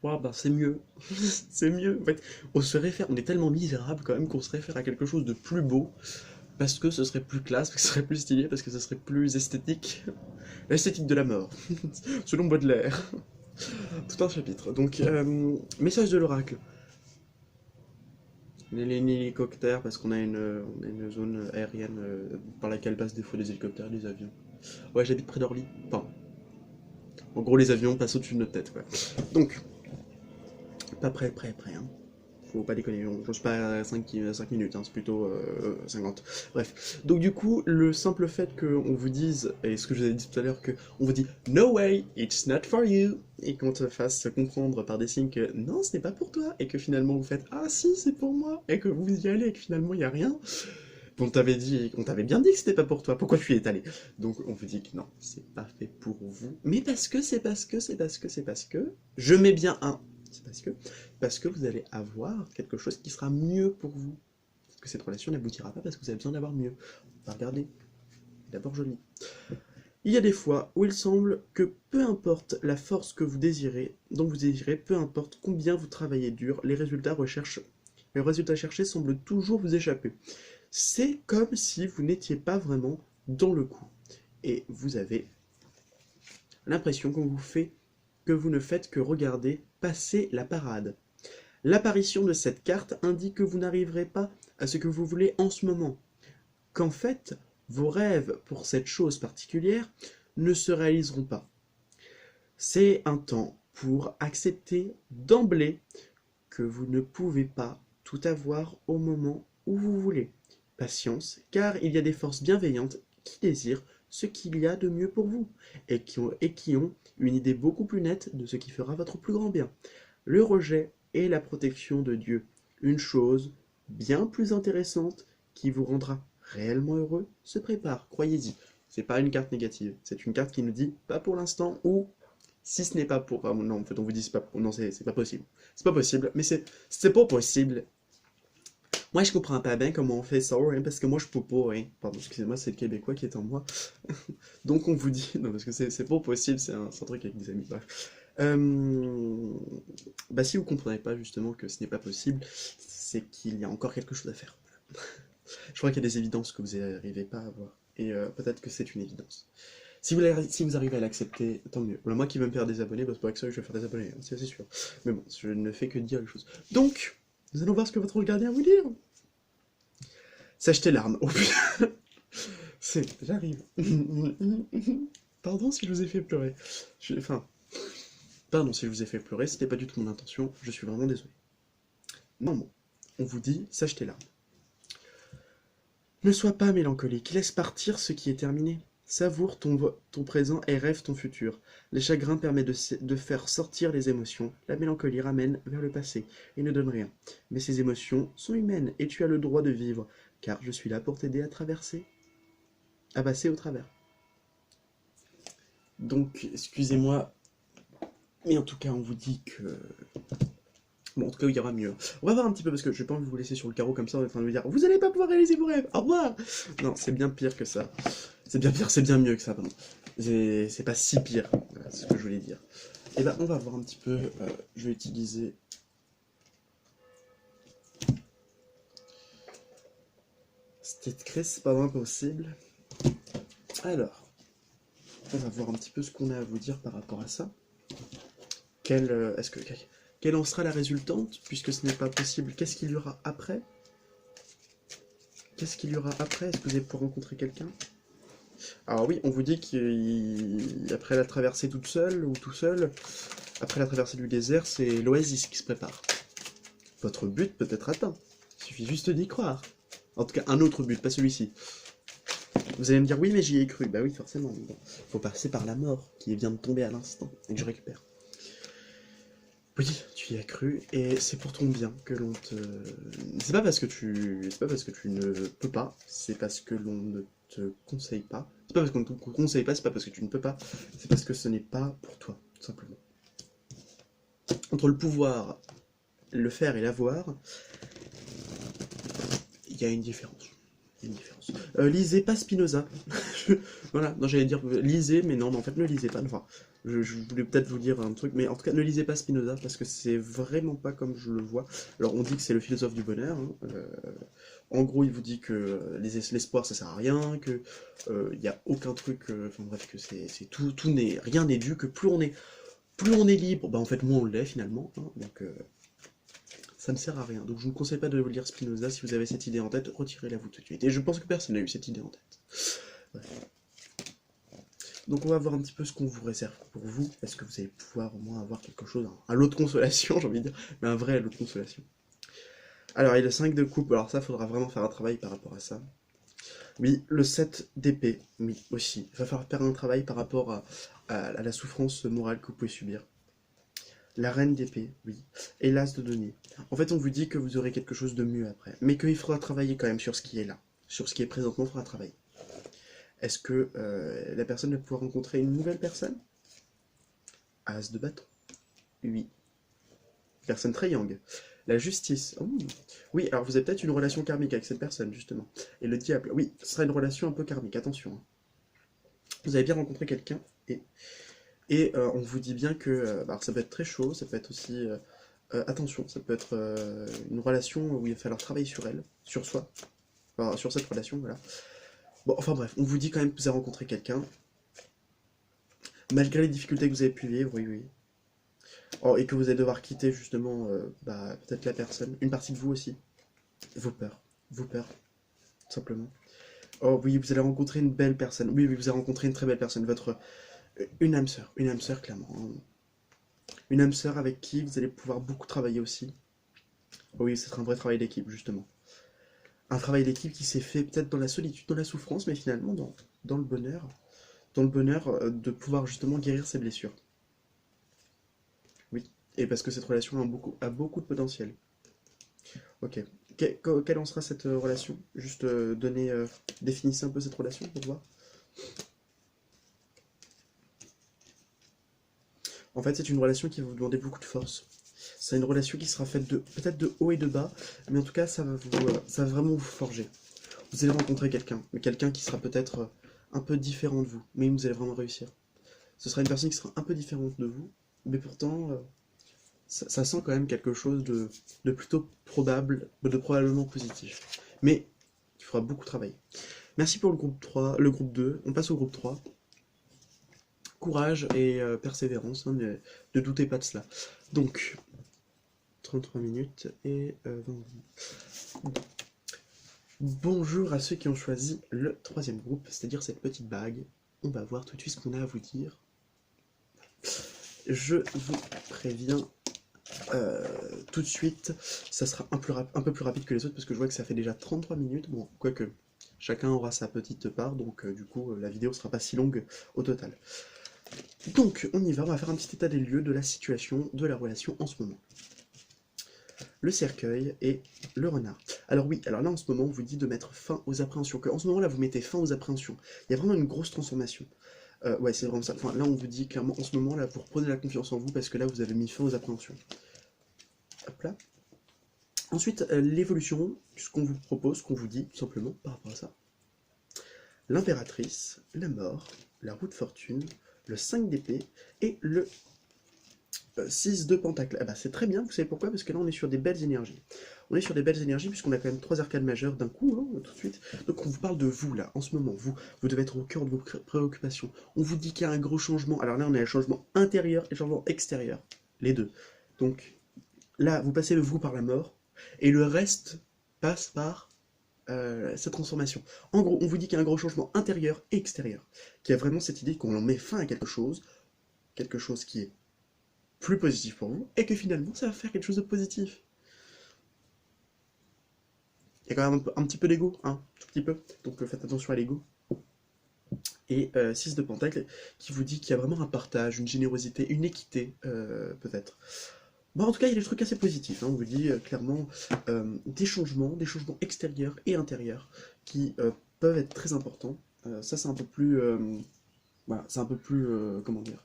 waouh, ben c'est mieux, c'est mieux. En fait, on est tellement misérable quand même qu'on se réfère à quelque chose de plus beau parce que ce serait plus classe, parce que ce serait plus stylé, parce que ce serait plus esthétique. L'esthétique de la mort, selon Baudelaire. Tout un chapitre. Donc, message de l'oracle. Les hélicoptères, parce on a une zone aérienne par laquelle passent des fois des hélicoptères et des avions. Ouais, j'habite près d'Orly. Enfin, en gros, les avions passent au-dessus de notre tête, quoi. Donc, pas près, hein. Faut pas déconner, je suis pas à 5 minutes, hein, c'est plutôt 50. Bref. Donc du coup, le simple fait qu'on vous dise, et ce que je vous avais dit tout à l'heure, qu'on vous dit No way, it's not for you, et qu'on te fasse comprendre par des signes que non, ce n'est pas pour toi, et que finalement vous faites Ah si, c'est pour moi, et que vous y allez, et que finalement il n'y a rien. On t'avait bien dit que c'était pas pour toi, pourquoi tu y es allé? Donc on vous dit que non, c'est pas fait pour vous, mais parce que, je mets bien un, c'est parce que vous allez avoir quelque chose qui sera mieux pour vous. Parce que cette relation n'aboutira pas parce que vous avez besoin d'avoir mieux. On va regarder, d'abord joli. Il y a des fois où il semble que peu importe la force que vous désirez, dont vous désirez, peu importe combien vous travaillez dur, les résultats cherchés semblent toujours vous échapper. C'est comme si vous n'étiez pas vraiment dans le coup. Et vous avez l'impression que vous ne faites que regarder passer la parade. L'apparition de cette carte indique que vous n'arriverez pas à ce que vous voulez en ce moment, qu'en fait, vos rêves pour cette chose particulière ne se réaliseront pas. C'est un temps pour accepter d'emblée que vous ne pouvez pas tout avoir au moment où vous voulez. Patience, car il y a des forces bienveillantes qui désirent ce qu'il y a de mieux pour vous, et qui ont une idée beaucoup plus nette de ce qui fera votre plus grand bien. Le rejet et la protection de Dieu, une chose bien plus intéressante qui vous rendra réellement heureux, se prépare, croyez-y. C'est pas une carte négative, c'est une carte qui nous dit pas pour l'instant ou si ce n'est pas pour. Enfin, non, en fait, on vous dit c'est pas. Non, c'est pas possible. C'est pas possible, mais c'est pas possible. Moi, je comprends pas bien comment on fait ça, hein, parce que moi, je peux pas, hein. Pardon, excusez-moi, c'est le Québécois qui est en moi. Donc, on vous dit. Non, parce que c'est pas possible, c'est un truc avec des amis. Bref. Bah, si vous comprenez pas justement que ce n'est pas possible, c'est qu'il y a encore quelque chose à faire. Je crois qu'il y a des évidences que vous n'arrivez pas à voir. Et peut-être que c'est une évidence. Si vous arrivez à l'accepter, tant mieux. Voilà, moi qui veux me faire des abonnés, bah, c'est pas avec ça que je vais faire des abonnés, hein, c'est assez sûr. Mais bon, je ne fais que dire les choses. Donc, nous allons voir ce que votre ange gardien vous dire. Sèche tes larmes. Oh putain. J'arrive. Pardon si je vous ai fait pleurer. Enfin, pardon si je vous ai fait pleurer, c'était pas du tout mon intention, je suis vraiment désolé. Non, bon, on vous dit, sèche tes larmes. Ne sois pas mélancolique, laisse partir ce qui est terminé. Savoure ton présent et rêve ton futur. Les chagrins permettent de faire sortir les émotions. La mélancolie ramène vers le passé et ne donne rien. Mais ces émotions sont humaines et tu as le droit de vivre, car je suis là pour t'aider à passer au travers. Donc, excusez-moi, mais en tout cas, on vous dit que... Bon, en tout cas, il y aura mieux. On va voir un petit peu, parce que je n'ai pas envie de vous laisser sur le carreau comme ça, en train de vous dire « Vous n'allez pas pouvoir réaliser vos rêves, au revoir !» Non, c'est bien pire que ça. C'est bien pire, c'est bien mieux que ça, pardon. C'est pas si pire, voilà, c'est ce que je voulais dire. Et ben, on va voir un petit peu, je vais utiliser... C'était c'est pas vraiment possible. Alors, on va voir un petit peu ce qu'on a à vous dire par rapport à ça. Quelle en sera la résultante, puisque ce n'est pas possible? Qu'est-ce qu'il y aura après? Qu'est-ce qu'il y aura après? Est-ce que vous allez pouvoir rencontrer quelqu'un? Alors oui, on vous dit qu'après la traversée toute seule, ou tout seul, après la traversée du désert, c'est l'oasis qui se prépare. Votre but peut être atteint. Il suffit juste d'y croire. En tout cas, un autre but, pas celui-ci. Vous allez me dire, oui, mais j'y ai cru. Bah oui, forcément. Bon, faut passer par la mort, qui vient de tomber à l'instant, et que je récupère. Oui, tu y as cru, et c'est pour ton bien que l'on te... C'est pas parce que tu ne peux pas, c'est parce que l'on ne te conseille pas. C'est pas parce qu'on ne te conseille pas, c'est pas parce que tu ne peux pas, c'est parce que ce n'est pas pour toi, tout simplement. Entre le pouvoir, le faire et l'avoir, il y a une différence. Il y a une différence. Lisez pas Spinoza. Voilà, non, j'allais dire lisez, mais non, en fait, ne lisez pas. Enfin, je voulais peut-être vous dire un truc, mais en tout cas, ne lisez pas Spinoza, parce que c'est vraiment pas comme je le vois. Alors, on dit que c'est le philosophe du bonheur, hein. En gros, il vous dit que l'espoir, ça sert à rien, que il y a aucun truc, enfin bref, que c'est tout, rien n'est dû, que plus on est libre, bah en fait, moins on l'est finalement, hein. Donc, ça ne sert à rien. Donc je ne vous conseille pas de vous lire Spinoza. Si vous avez cette idée en tête, retirez-la vous tout de suite. Et je pense que personne n'a eu cette idée en tête. Ouais. Donc on va voir un petit peu ce qu'on vous réserve pour vous. Est-ce que vous allez pouvoir au moins avoir quelque chose, un lot de consolation, j'ai envie de dire, mais un vrai lot de consolation. Alors il y a le 5 de coupe, alors ça, faudra vraiment faire un travail par rapport à ça. Oui, le 7 d'épée, oui, aussi. Il va falloir faire un travail par rapport à la souffrance morale que vous pouvez subir. La reine d'épée, oui. Et l'as de denier. En fait, on vous dit que vous aurez quelque chose de mieux après, mais qu'il faudra travailler quand même sur ce qui est là. Sur ce qui est présentement, il faudra travailler. Est-ce que la personne va pouvoir rencontrer une nouvelle personne? As de bâton. Oui. Personne très young. La justice. Oh. Oui, alors vous avez peut-être une relation karmique avec cette personne, justement. Et le diable. Oui, ce sera une relation un peu karmique, attention, hein. Vous avez bien rencontré quelqu'un et on vous dit bien que alors ça peut être très chaud, ça peut être aussi... attention, ça peut être une relation où il va falloir travailler sur elle, sur soi, enfin, sur cette relation, voilà. Bon, enfin bref, on vous dit quand même que vous avez rencontré quelqu'un, malgré les difficultés que vous avez pu vivre, oui, oui. Oh, et que vous allez devoir quitter justement, bah, peut-être la personne, une partie de vous aussi, vos peurs, tout simplement. Oh oui, vous allez rencontrer une belle personne, oui, oui, vous allez rencontrer une très belle personne, une âme sœur clairement, hein. Une âme sœur avec qui vous allez pouvoir beaucoup travailler aussi. Oh oui, ce sera un vrai travail d'équipe, justement. Un travail d'équipe qui s'est fait peut-être dans la solitude, dans la souffrance, mais finalement dans le bonheur. Dans le bonheur de pouvoir justement guérir ses blessures. Oui. Et parce que cette relation a beaucoup de potentiel. Ok. Quelle en sera cette relation? Juste définissez un peu cette relation pour voir. En fait, c'est une relation qui va vous demander beaucoup de force. C'est une relation qui sera faite peut-être de haut et de bas, mais en tout cas, ça va vraiment vous forger. Vous allez rencontrer quelqu'un, mais quelqu'un qui sera peut-être un peu différent de vous, mais vous allez vraiment réussir. Ce sera une personne qui sera un peu différente de vous, mais pourtant, ça sent quand même quelque chose de plutôt probable, de probablement positif. Mais il faudra beaucoup travailler. Merci pour le groupe 3, le groupe 2. On passe au groupe 3. Courage et persévérance, hein, ne doutez pas de cela. Donc, 33 minutes et 20 minutes. Bonjour à ceux qui ont choisi le troisième groupe, c'est-à-dire cette petite bague. On va voir tout de suite ce qu'on a à vous dire. Je vous préviens tout de suite, ça sera un peu plus rapide que les autres parce que je vois que ça fait déjà 33 minutes. Bon, quoique, chacun aura sa petite part, donc du coup, la vidéo sera pas si longue au total. Donc, on y va, on va faire un petit état des lieux de la situation, de la relation en ce moment. Le cercueil et le renard. Alors oui, alors là en ce moment on vous dit de mettre fin aux appréhensions, que en ce moment là vous mettez fin aux appréhensions. Il y a vraiment une grosse transformation. Ouais, c'est vraiment ça. Enfin, là on vous dit clairement en ce moment là pour prendre la confiance en vous parce que là vous avez mis fin aux appréhensions. Hop là. Ensuite, l'évolution, ce qu'on vous propose, ce qu'on vous dit tout simplement par rapport à ça. L'impératrice, la mort, la roue de fortune, le 5 d'épée et le 6 de pentacle. Ah bah c'est très bien, vous savez pourquoi? Parce que là on est sur des belles énergies. On est sur des belles énergies puisqu'on a quand même 3 arcades majeures d'un coup, hein, tout de suite. Donc on vous parle de vous là, en ce moment, vous devez être au cœur de vos préoccupations. On vous dit qu'il y a un gros changement. Alors là on a un changement intérieur et un changement extérieur, les deux. Donc là vous passez le vous par la mort et le reste passe par cette transformation. En gros, on vous dit qu'il y a un gros changement intérieur et extérieur, qu'il y a vraiment cette idée qu'on en met fin à quelque chose qui est plus positif pour vous, et que finalement ça va faire quelque chose de positif. Il y a quand même un petit peu d'ego, hein, tout petit peu. Donc faites attention à l'ego. Et 6 de Pentacle qui vous dit qu'il y a vraiment un partage, une générosité, une équité, peut-être. Bon, en tout cas, il y a des trucs assez positifs, hein. On vous dit clairement des changements extérieurs et intérieurs qui peuvent être très importants. Ça, c'est un peu plus. Voilà, c'est un peu plus. Comment dire.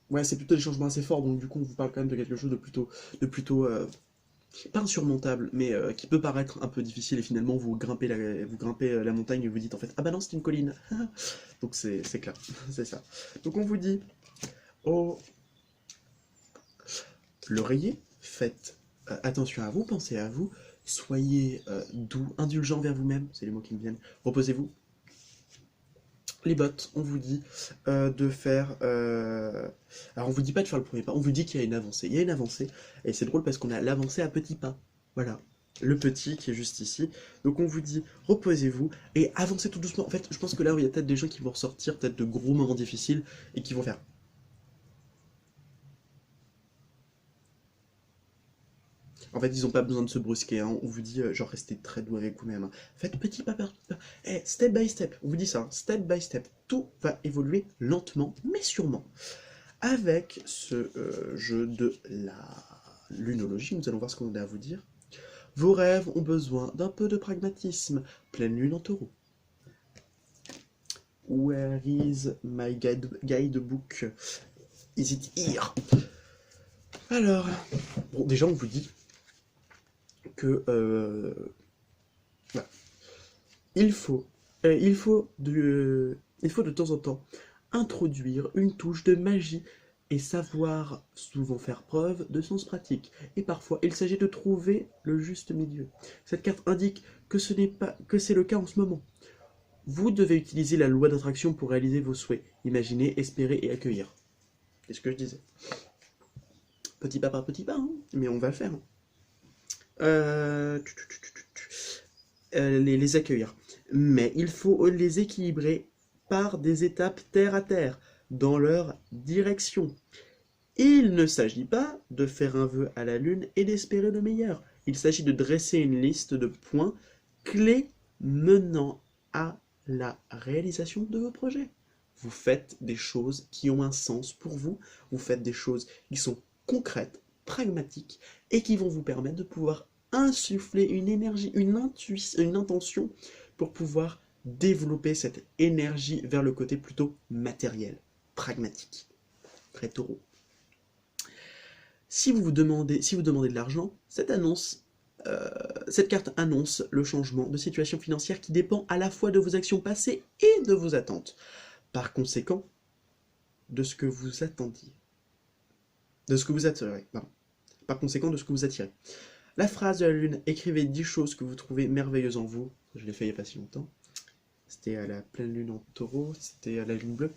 Ouais, c'est plutôt des changements assez forts, donc du coup, on vous parle quand même de quelque chose de plutôt pas insurmontable, mais qui peut paraître un peu difficile, et finalement, vous grimpez la montagne et vous dites en fait, ah bah non, c'est une colline. Donc c'est clair, c'est ça. Donc on vous dit, oh, l'oreiller, faites attention à vous, pensez à vous, soyez doux, indulgent vers vous-même, c'est les mots qui me viennent, reposez-vous. Les bottes, on vous dit de faire... Alors on vous dit pas de faire le premier pas, on vous dit qu'il y a une avancée. Il y a une avancée, et c'est drôle parce qu'on a l'avancée à petits pas. Voilà, le petit qui est juste ici. Donc on vous dit, reposez-vous et avancez tout doucement. En fait, je pense que là, il y a peut-être des gens qui vont ressortir, peut-être de gros moments difficiles, et qui vont faire... En fait, ils n'ont pas besoin de se brusquer, hein. On vous dit, genre, restez très doux avec vous-même, hein. Faites petit pas par petit pas. Eh, step by step, on vous dit ça, hein, step by step. Tout va évoluer lentement, mais sûrement. Avec ce jeu de la lunologie, nous allons voir ce qu'on a à vous dire. Vos rêves ont besoin d'un peu de pragmatisme. Pleine lune en taureau. Where is my guidebook? Is it here? Alors, bon, déjà on vous dit que voilà. Il faut de temps en temps introduire une touche de magie et savoir souvent faire preuve de sens pratique. Et parfois, il s'agit de trouver le juste milieu. Cette carte indique que ce n'est pas que c'est le cas en ce moment. Vous devez utiliser la loi d'attraction pour réaliser vos souhaits. Imaginer, espérer et accueillir. C'est ce que je disais. Petit pas par petit pas, hein, mais on va le faire. Les accueillir. Mais il faut les équilibrer par des étapes terre à terre, dans leur direction. Il ne s'agit pas de faire un vœu à la lune et d'espérer le meilleur. Il s'agit de dresser une liste de points clés menant à la réalisation de vos projets. Vous faites des choses qui ont un sens pour vous, vous faites des choses qui sont concrètes, pragmatiques, et qui vont vous permettre de pouvoir insuffler une énergie, une intention pour pouvoir développer cette énergie vers le côté plutôt matériel, pragmatique. Très taureau. Si vous demandez de l'argent, cette carte annonce le changement de situation financière qui dépend à la fois de vos actions passées et de vos attentes. Par conséquent, de ce que vous attendiez. De ce que vous attirez, pardon. Par conséquent, de ce que vous attirez. La phrase de la lune, écrivez 10 choses que vous trouvez merveilleuses en vous. Je l'ai fait il n'y a pas si longtemps. C'était à la pleine lune en taureau, c'était à la lune bleue.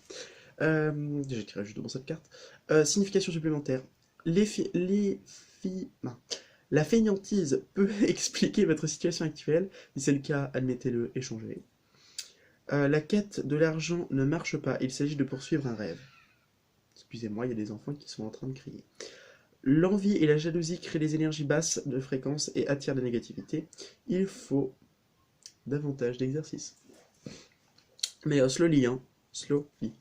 J'ai tiré justement cette carte. Signification supplémentaire. La fainéantise peut expliquer votre situation actuelle. Si c'est le cas, admettez-le et changez. La quête de l'argent ne marche pas. Il s'agit de poursuivre un rêve. Excusez-moi, il y a des enfants qui sont en train de crier. L'envie et la jalousie créent des énergies basses de fréquence et attirent la négativité. Il faut davantage d'exercice. Mais slowly, hein. Slowly.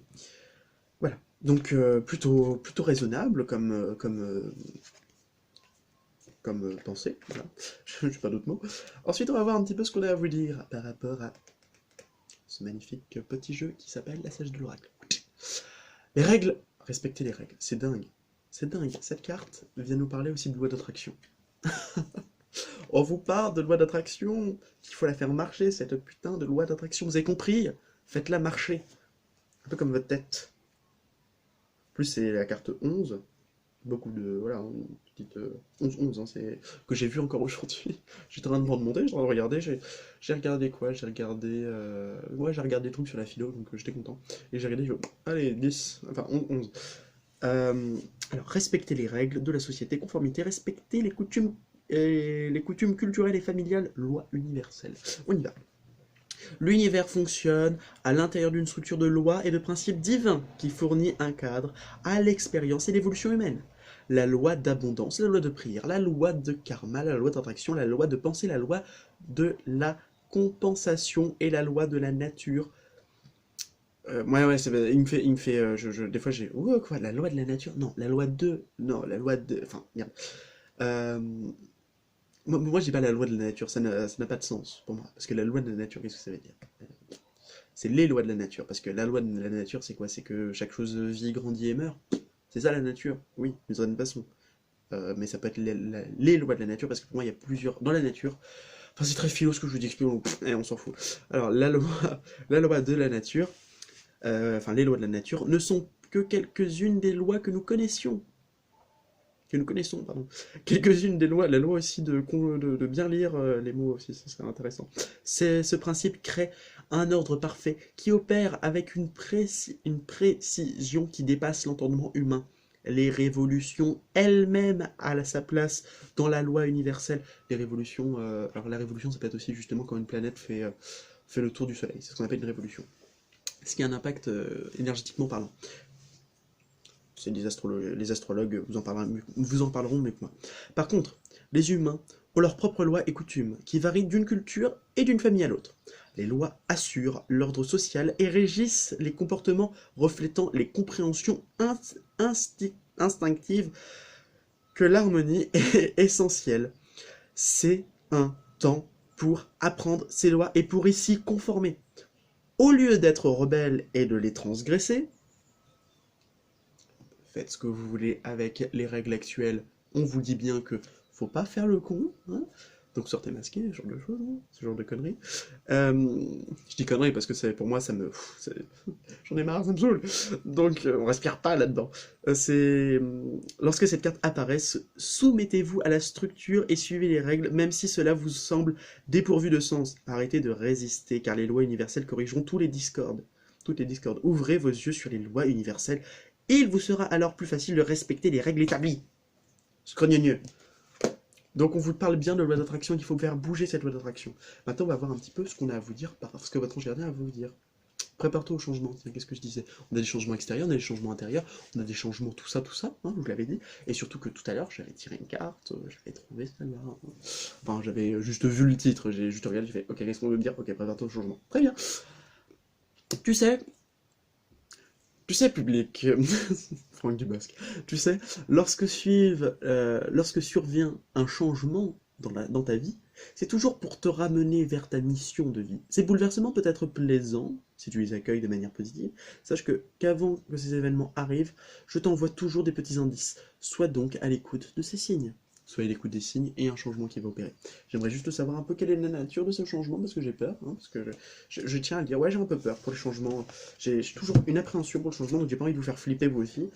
Voilà. Donc plutôt raisonnable comme pensée. Voilà. Je n'ai pas d'autres mots. Ensuite, on va voir un petit peu ce qu'on a à vous dire par rapport à ce magnifique petit jeu qui s'appelle la Sage de l'Oracle. Les règles, respectez les règles, c'est dingue. C'est dingue, cette carte vient nous parler aussi de loi d'attraction. On vous parle de loi d'attraction, qu'il faut la faire marcher, cette putain de loi d'attraction, vous avez compris? Faites-la marcher, un peu comme votre tête. En plus, c'est la carte 11, beaucoup de... Voilà, une petite 11-11, hein, c'est... que j'ai vu encore aujourd'hui. J'étais en train de me remonter, j'étais en train de regarder, j'ai regardé quoi? J'ai regardé... Ouais, j'ai regardé des trucs sur la philo, donc j'étais content. Et j'ai regardé, allez, 10, enfin 11. Alors, respectez les règles de la société, conformité, respectez les coutumes culturelles et familiales, loi universelle. On y va. L'univers fonctionne à l'intérieur d'une structure de lois et de principes divins qui fournit un cadre à l'expérience et l'évolution humaine. la loi d'abondance, la loi de prière, la loi de karma, la loi d'attraction, la loi de pensée, la loi de la compensation et la loi de la nature. Ouais, il me fait, des fois j'ai, oh, quoi, la loi de la nature? Non, la loi de, non, la loi de, enfin, merde. Euh, moi, je dis pas la loi de la nature, ça n'a pas de sens pour moi. Parce que la loi de la nature, qu'est-ce que ça veut dire? C'est les lois de la nature. Parce que la loi de la nature, c'est quoi? C'est que chaque chose vit, grandit et meurt. C'est ça la nature, oui, d'une certaine façon. Mais ça peut être les lois de la nature, parce que pour moi, il y a plusieurs. Dans la nature, enfin, c'est très philo ce que je vous dis, on s'en fout. Alors, la loi de la nature, enfin, les lois de la nature, ne sont que quelques-unes des lois que nous connaissions. Que nous connaissons, pardon. Quelques-unes des lois, la loi aussi de bien lire les mots aussi, ça serait intéressant. Ce principe crée un ordre parfait qui opère avec une précision qui dépasse l'entendement humain. Les révolutions elles-mêmes à sa place dans la loi universelle. Les révolutions, alors la révolution ça peut être aussi justement quand une planète fait le tour du soleil, c'est ce qu'on appelle une révolution. Ce qui a un impact énergétiquement parlant. C'est les astrologues vous en parleront mieux que moi. Par contre, les humains ont leurs propres lois et coutumes, qui varient d'une culture et d'une famille à l'autre. Les lois assurent l'ordre social et régissent les comportements reflétant les compréhensions instinctives que l'harmonie est essentielle. C'est un temps pour apprendre ces lois et pour y s'y conformer. Au lieu d'être rebelle et de les transgresser, faites ce que vous voulez avec les règles actuelles. On vous dit bien que faut pas faire le con, hein, donc sortez masqué, ce genre de choses, hein, ce genre de conneries. Je dis conneries parce que pour moi, j'en ai marre, ça me saoule. Donc on respire pas là-dedans. Lorsque cette carte apparaît, soumettez-vous à la structure et suivez les règles, même si cela vous semble dépourvu de sens. Arrêtez de résister, car les lois universelles corrigeront tous les discordes. Toutes les discordes. Ouvrez vos yeux sur les lois universelles et il vous sera alors plus facile de respecter les règles établies. Scrogneux. Donc on vous parle bien de loi d'attraction, qu'il faut faire bouger cette loi d'attraction. Maintenant on va voir un petit peu ce qu'on a à vous dire, ce que votre ange gardien a à vous dire. Prépare-toi au changement, qu'est-ce que je disais? On a des changements extérieurs, on a des changements intérieurs, on a des changements tout ça, hein, je vous l'avais dit. Et surtout que tout à l'heure j'avais tiré une carte, j'avais trouvé celle-là. Enfin j'avais juste vu le titre, j'ai juste regardé, j'ai fait ok, qu'est-ce qu'on veut me dire? Ok, prépare-toi au changement. Très bien. Tu sais, public, Franck Dubosc, tu sais, lorsque survient un changement dans ta vie, c'est toujours pour te ramener vers ta mission de vie. Ces bouleversements peuvent être plaisants, si tu les accueilles de manière positive. Sache qu'avant que ces événements arrivent, je t'envoie toujours des petits indices. Sois donc à l'écoute de ces signes. Soyez à l'écoute des signes et un changement qui va opérer. J'aimerais juste savoir un peu quelle est la nature de ce changement, parce que j'ai peur, hein, parce que je tiens à le dire, ouais j'ai un peu peur pour les changements, j'ai toujours une appréhension pour le changement, donc j'ai pas envie de vous faire flipper vous aussi,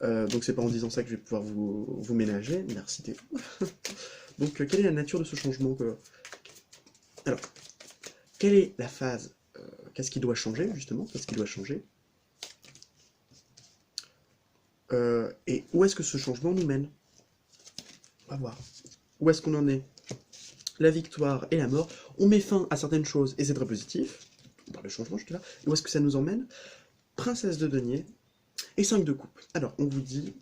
donc c'est pas en disant ça que je vais pouvoir vous ménager, merci Théo. Donc quelle est la nature de ce changement Alors, quelle est la phase, qu'est-ce qui doit changer justement, qu'est-ce qui doit changer, et où est-ce que ce changement nous mène? On va voir. Où est-ce qu'on en est? La victoire et la mort. On met fin à certaines choses et c'est très positif. On parle de changement, je te là. Et où est-ce que ça nous emmène? Princesse de denier et 5 de coupe. Alors, on vous dit...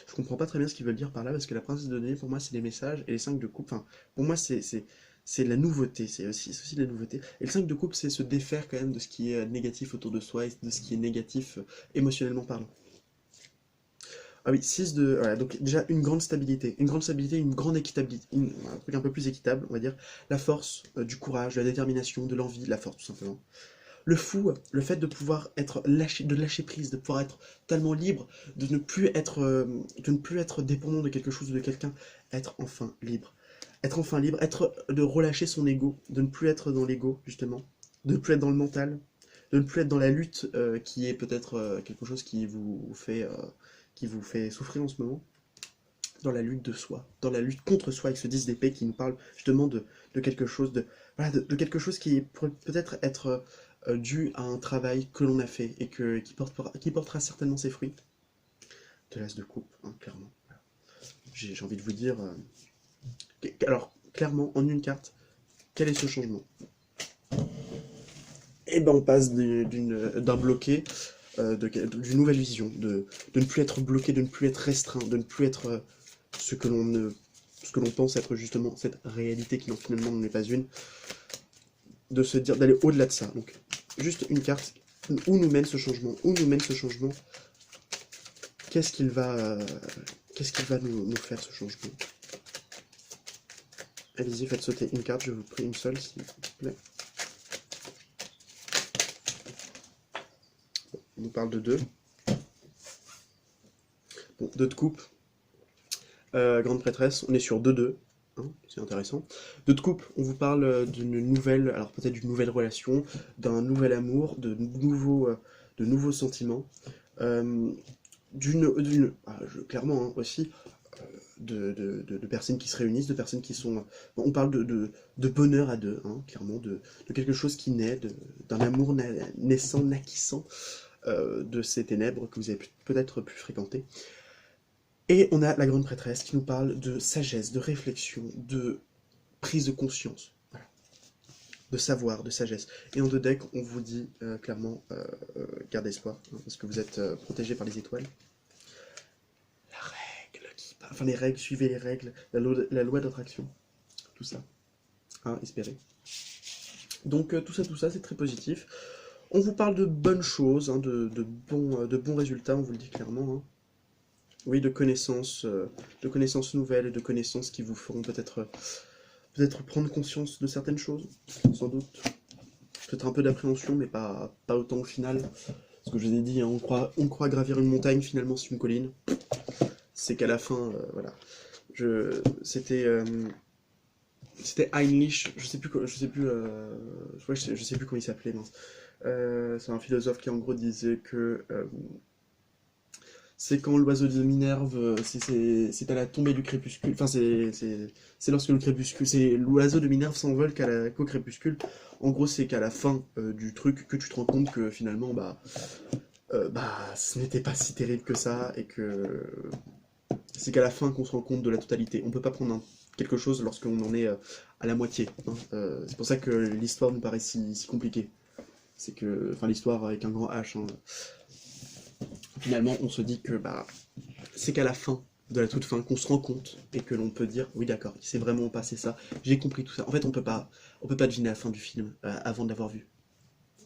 Je comprends pas très bien ce qu'ils veulent dire par là, parce que la princesse de denier, pour moi, c'est les messages, et les 5 de coupe, enfin, pour moi, c'est la nouveauté, c'est aussi de la nouveauté. Et le 5 de coupe, c'est se défaire quand même de ce qui est négatif autour de soi, et de ce qui est négatif émotionnellement parlant. Ah oui, 6 de... Voilà, donc déjà une grande stabilité, une grande équitabilité, un truc un peu plus équitable, on va dire. La force, du courage, de la détermination, de l'envie, de la force tout simplement. Le fou, le fait de pouvoir être lâché, de lâcher prise, de pouvoir être totalement libre, de ne plus être dépendant de quelque chose ou de quelqu'un, être enfin libre. Être enfin libre, de relâcher son ego, de ne plus être dans l'ego, justement, de ne plus être dans le mental, de ne plus être dans la lutte qui est peut-être quelque chose qui vous fait souffrir en ce moment, dans la lutte de soi, dans la lutte contre soi avec ce 10 d'épée qui nous parle justement de quelque chose voilà, de quelque chose qui peut-être être dû à un travail que l'on a fait et qui portera certainement ses fruits. De l'as de coupe, hein, clairement. J'ai envie de vous dire... alors, clairement, en une carte, quel est ce changement? Et ben on passe d'un bloqué d'une nouvelle vision, de ne plus être bloqué, de ne plus être restreint, de ne plus être ce que l'on pense être justement cette réalité qui finalement n'en est pas une, de se dire d'aller au-delà de ça. Donc juste une carte, où nous mène ce changement, qu'est-ce qu'il va nous faire ce changement. Allez-y, faites sauter une carte, je vous prie une seule s'il vous plaît. Bon, on nous parle de 2. Bon, 2 de coupe. Grande prêtresse, on est sur 2-2. Hein, c'est intéressant. 2 de coupe, on vous parle d'une nouvelle, alors peut-être d'une nouvelle relation, d'un nouvel amour, de nouveaux sentiments. Clairement hein, aussi, de personnes qui se réunissent, de personnes qui sont... Bon, on parle de bonheur à deux, hein, clairement, de quelque chose qui naît, d'un amour naissant, naquissant de ces ténèbres que vous avez peut-être pu fréquenter. Et on a la grande prêtresse qui nous parle de sagesse, de réflexion, de prise de conscience, voilà. De savoir, de sagesse. Et en 2 decks, on vous dit clairement, gardez espoir, hein, parce que vous êtes protégé par les étoiles. Enfin les règles, suivez les règles, la loi d'attraction, tout ça, hein, espérez. Donc tout ça, c'est très positif. On vous parle de bonnes choses, hein, de bons résultats, on vous le dit clairement. Hein. Oui, de connaissances nouvelles, et de connaissances qui vous feront peut-être prendre conscience de certaines choses, sans doute. Peut-être un peu d'appréhension, mais pas autant au final. Ce que je vous ai dit, hein, on croit gravir une montagne, finalement c'est une colline. C'est qu'à la fin, voilà. C'était Heinrich, je sais plus comment il s'appelait. C'est un philosophe qui en gros disait que c'est quand l'oiseau de Minerve, c'est à la tombée du crépuscule. Enfin, c'est lorsque le crépuscule, c'est l'oiseau de Minerve s'envole qu'au crépuscule. En gros, c'est qu'à la fin du truc que tu te rends compte que finalement, ce n'était pas si terrible que ça et que c'est qu'à la fin qu'on se rend compte de la totalité. On peut pas prendre quelque chose lorsqu'on en est à la moitié. Hein. C'est pour ça que l'histoire nous paraît si compliquée. C'est que, enfin l'histoire avec un grand H. Hein. Finalement, on se dit que c'est qu'à la fin, de la toute fin, qu'on se rend compte et que l'on peut dire oui d'accord, il s'est vraiment passé ça. J'ai compris tout ça. En fait, on peut pas deviner la fin du film avant de l'avoir vu.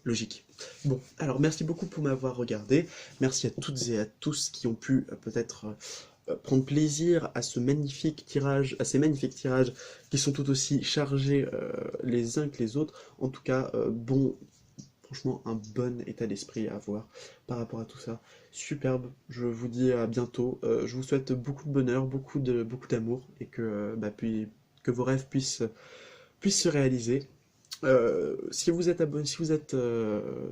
Logique. Bon, alors merci beaucoup pour m'avoir regardé. Merci à toutes et à tous qui ont pu peut-être prendre plaisir à ces magnifiques tirages qui sont tout aussi chargés les uns que les autres. En tout cas, franchement, un bon état d'esprit à avoir par rapport à tout ça. Superbe, je vous dis à bientôt. Je vous souhaite beaucoup de bonheur, beaucoup d'amour, et que vos rêves puissent se réaliser. Si vous êtes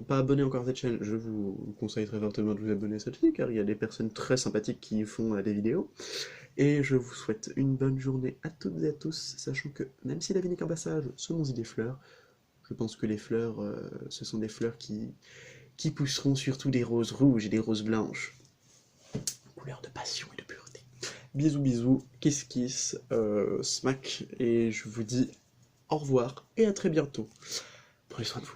pas abonné encore à cette chaîne, je vous conseille très fortement de vous abonner à cette chaîne, car il y a des personnes très sympathiques qui font des vidéos. Et je vous souhaite une bonne journée à toutes et à tous, sachant que même si la vie n'est qu'un passage, semons-y des fleurs. Je pense que les fleurs, ce sont des fleurs qui pousseront surtout des roses rouges et des roses blanches. Couleur de passion et de pureté. Bisous bisous, kiss kiss, smack, et je vous dis au revoir et à très bientôt. Prenez soin de vous.